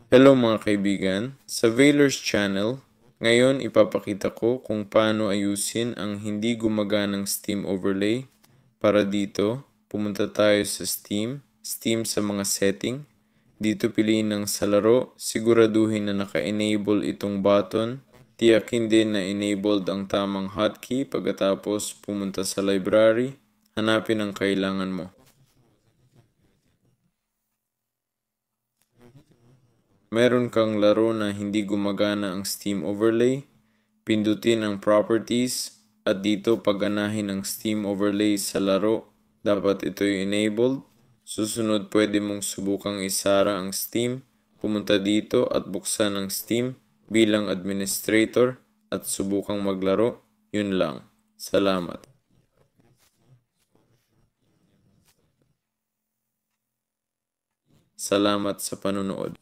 Hello mga kaibigan, sa Valor's Channel, ngayon ipapakita ko kung paano ayusin ang hindi gumaganang Steam overlay. Para dito, pumunta tayo sa Steam sa mga setting. Dito piliin ng sa laro, siguraduhin na naka-enable itong button. Tiyakin din na enabled ang tamang hotkey pagkatapos pumunta sa library, hanapin ang kailangan mo. Meron kang laro na hindi gumagana ang Steam overlay, pindutin ang properties at dito paganahin ang Steam overlay sa laro. Dapat ito'y enabled. Susunod pwede mong subukang isara ang Steam. Pumunta dito at buksan ang Steam bilang administrator at subukang maglaro. Yun lang. Salamat. Salamat sa panunood.